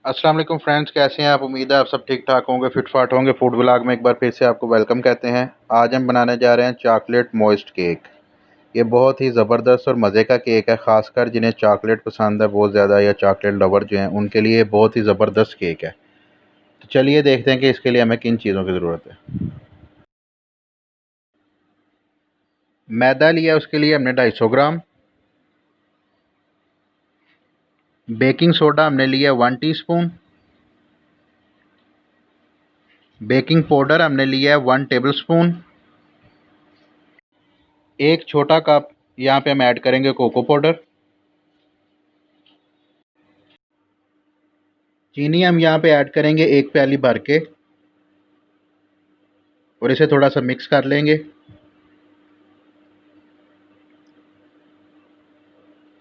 अस्सलाम वालेकुम फ्रेंड्स, कैसे हैं आप? उम्मीद है आप सब ठीक ठाक होंगे, फिट फाट होंगे। फूड व्लॉग में एक बार फिर से आपको वेलकम कहते हैं। आज हम बनाने जा रहे हैं चॉकलेट मॉइस्ट केक। ये बहुत ही ज़बरदस्त और मज़े का केक है, ख़ासकर जिन्हें चॉकलेट पसंद है बहुत ज़्यादा, या चॉकलेट लवर जो हैं उनके लिए बहुत ही ज़बरदस्त केक है। तो चलिए देखते हैं कि इसके लिए हमें किन चीज़ों की ज़रूरत है। मैदा लिया, उसके लिए हमने 250 ग्राम। बेकिंग सोडा हमने लिया 1 टीस्पून। बेकिंग पाउडर हमने लिया है 1 टेबल स्पून। एक छोटा कप यहाँ पे हम ऐड करेंगे कोको पाउडर। चीनी हम यहाँ पे ऐड करेंगे 1 प्याली भर के, और इसे थोड़ा सा मिक्स कर लेंगे।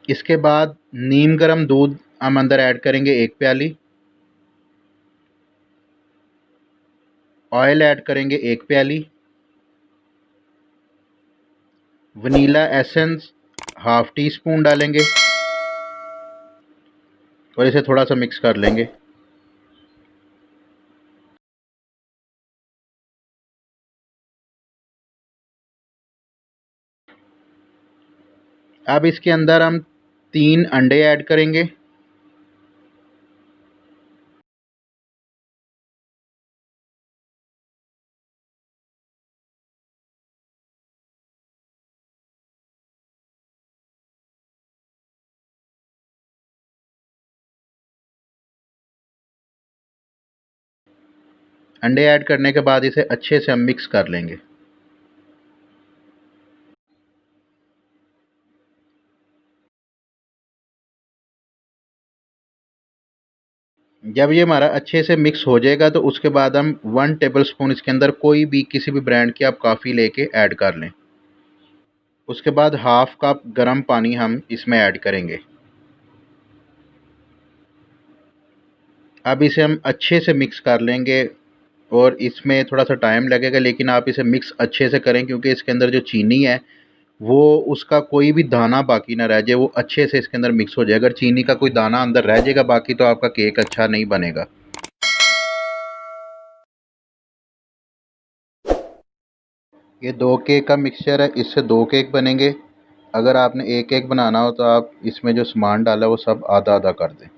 इसके बाद नीम गर्म दूध हम अंदर ऐड करेंगे 1 प्याली। ऑयल ऐड करेंगे 1 प्याली। Vanilla essence half tea spoon डालेंगे, और इसे थोड़ा सा मिक्स कर लेंगे। अब इसके अंदर हम 3 अंडे ऐड करेंगे। अंडे ऐड करने के बाद इसे अच्छे से हम मिक्स कर लेंगे। जब ये हमारा अच्छे से मिक्स हो जाएगा तो उसके बाद हम 1 टेबल स्पून इसके अंदर कोई भी किसी भी ब्रांड की आप कॉफ़ी लेके ऐड कर लें। उसके बाद हाफ कप गर्म पानी हम इसमें ऐड करेंगे। अब इसे हम अच्छे से मिक्स कर लेंगे, और इसमें थोड़ा सा टाइम लगेगा, लेकिन आप इसे मिक्स अच्छे से करें क्योंकि इसके अंदर जो चीनी है वो उसका कोई भी दाना बाकी ना रह जाए, वो अच्छे से इसके अंदर मिक्स हो जाए। अगर चीनी का कोई दाना अंदर रह जाएगा बाकी तो आपका केक अच्छा नहीं बनेगा। ये 2 केक का मिक्सचर है, इससे 2 केक बनेंगे। अगर आपने एक केक बनाना हो तो आप इसमें जो सामान डाला है वो सब आधा आधा कर दें।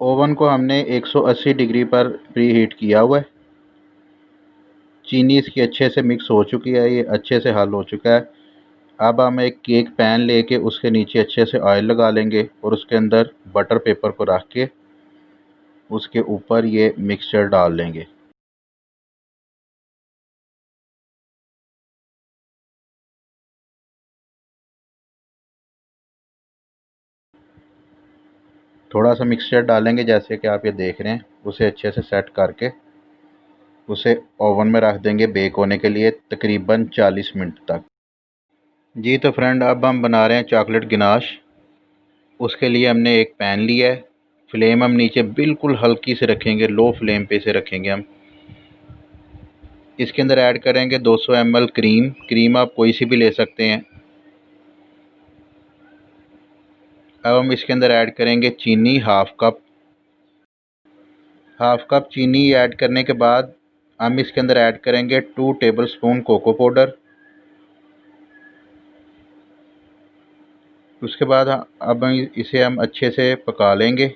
ओवन को हमने 180 डिग्री पर प्री हीट किया हुआ है। चीनी इसकी अच्छे से मिक्स हो चुकी है, ये अच्छे से हल हो चुका है। अब हम एक केक पैन लेके उसके नीचे अच्छे से ऑयल लगा लेंगे, और उसके अंदर बटर पेपर को रख के उसके ऊपर ये मिक्सचर डाल लेंगे। थोड़ा सा मिक्सचर डालेंगे जैसे कि आप ये देख रहे हैं, उसे अच्छे से सेट करके उसे ओवन में रख देंगे बेक होने के लिए तकरीबन 40 मिनट तक। जी तो फ्रेंड, अब हम बना रहे हैं चॉकलेट गिनाश। उसके लिए हमने एक पैन लिया है। फ्लेम हम नीचे बिल्कुल हल्की से रखेंगे, लो फ्लेम पे से रखेंगे हम। इसके अंदर ऐड करेंगे 200 ml क्रीम। क्रीम आप कोई सी भी ले सकते हैं। अब हम इसके अंदर ऐड करेंगे चीनी हाफ कप। हाफ कप चीनी ऐड करने के बाद हम इसके अंदर ऐड करेंगे 2 टेबल स्पून कोको पाउडर। उसके बाद अब इसे हम अच्छे से पका लेंगे।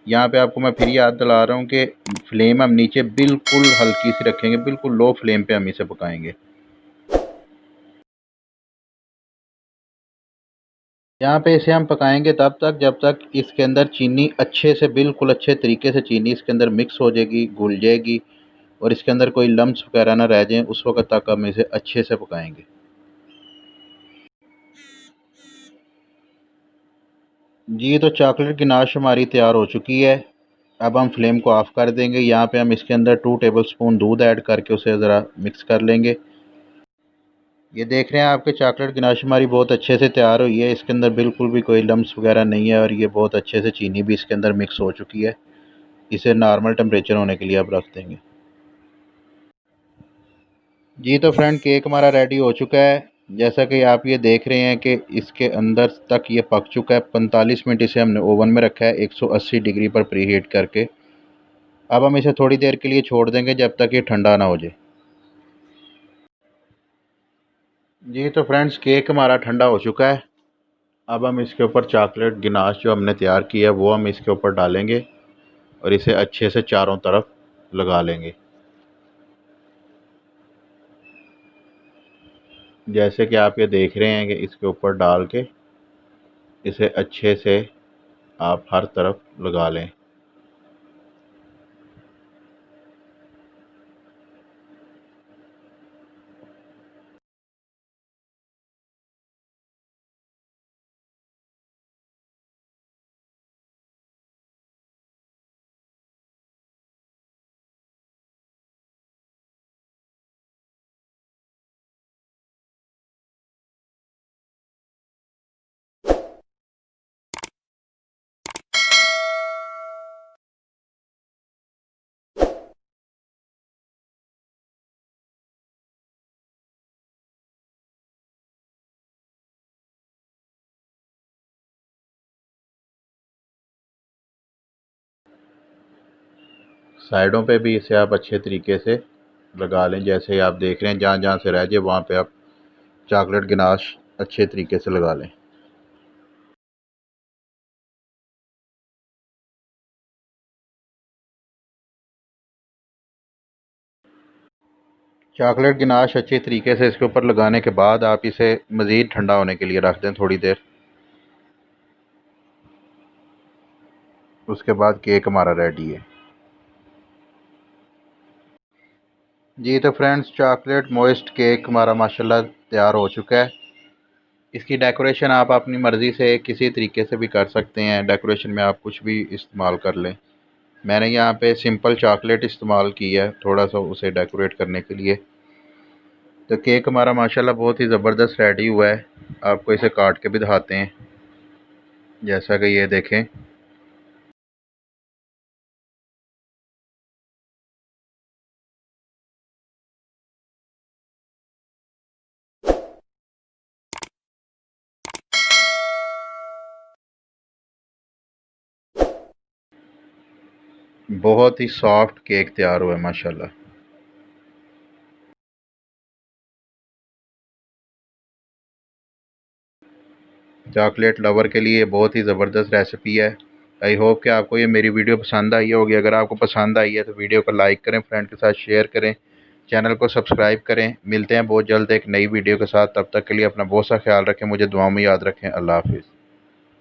यहाँ पे आपको मैं फिर याद दिला रहा हूँ कि फ्लेम हम नीचे बिल्कुल हल्की सी रखेंगे, बिल्कुल लो फ्लेम पे हम इसे पकाएंगे। यहाँ पे इसे हम पकाएंगे तब तक जब तक इसके अंदर चीनी अच्छे से, बिल्कुल अच्छे तरीके से चीनी इसके अंदर मिक्स हो जाएगी, घुल जाएगी, और इसके अंदर कोई लम्स वगैरह ना रह जाएं। उस वक्त तक हम इसे अच्छे से पकाएंगे। जी तो चॉकलेट गिनाश हमारी तैयार हो चुकी है। अब हम फ्लेम को ऑफ़ कर देंगे। यहाँ पे हम इसके अंदर 2 टेबल स्पून दूध ऐड करके उसे ज़रा मिक्स कर लेंगे। ये देख रहे हैं आपके चॉकलेट गिनाश हमारी बहुत अच्छे से तैयार हुई है। इसके अंदर बिल्कुल भी कोई लम्स वगैरह नहीं है, और ये बहुत अच्छे से चीनी भी इसके अंदर मिक्स हो चुकी है। इसे नॉर्मल टेम्परेचर होने के लिए अब रख देंगे। जी तो फ्रेंड, केक हमारा रेडी हो चुका है। जैसा कि आप ये देख रहे हैं कि इसके अंदर तक ये पक चुका है। 45 मिनट इसे हमने ओवन में रखा है 180 डिग्री पर प्रीहीट करके। अब हम इसे थोड़ी देर के लिए छोड़ देंगे जब तक ये ठंडा ना हो जाए। जी तो फ्रेंड्स, केक हमारा ठंडा हो चुका है। अब हम इसके ऊपर चॉकलेट गिनाश जो हमने तैयार किया है वो हम इसके ऊपर डालेंगे और इसे अच्छे से चारों तरफ लगा लेंगे। जैसे कि आप ये देख रहे हैं कि इसके ऊपर डाल के इसे अच्छे से आप हर तरफ लगा लें। साइडों पे भी इसे आप अच्छे तरीके से लगा लें। जैसे आप देख रहे हैं, जहाँ जहाँ से रह जाए वहाँ पे आप चॉकलेट गिनाश अच्छे तरीके से लगा लें। चॉकलेट गिनाश अच्छे तरीके से इसके ऊपर लगाने के बाद आप इसे मज़ीद ठंडा होने के लिए रख दें थोड़ी देर। उसके बाद केक हमारा रेडी है। जी तो फ्रेंड्स, चॉकलेट मॉइस्ट केक हमारा माशाल्लाह तैयार हो चुका है। इसकी डेकोरेशन आप अपनी मर्ज़ी से किसी तरीके से भी कर सकते हैं। डेकोरेशन में आप कुछ भी इस्तेमाल कर लें। मैंने यहाँ पे सिंपल चॉकलेट इस्तेमाल की है थोड़ा सा उसे डेकोरेट करने के लिए। तो केक हमारा माशाल्लाह बहुत ही ज़बरदस्त रेडी हुआ है। आपको इसे काट के भी दिखाते हैं, जैसा कि ये देखें। बहुत ही सॉफ्ट केक तैयार हुआ है माशाल्लाह। चॉकलेट लवर के लिए बहुत ही ज़बरदस्त रेसिपी है। आई होप कि आपको ये मेरी वीडियो पसंद आई होगी। अगर आपको पसंद आई है तो वीडियो को लाइक करें, फ्रेंड के साथ शेयर करें, चैनल को सब्सक्राइब करें। मिलते हैं बहुत जल्द एक नई वीडियो के साथ। तब तक के लिए अपना बहुत सा ख्याल रखें, मुझे दुआओं में याद रखें। अल्लाह हाफिज़।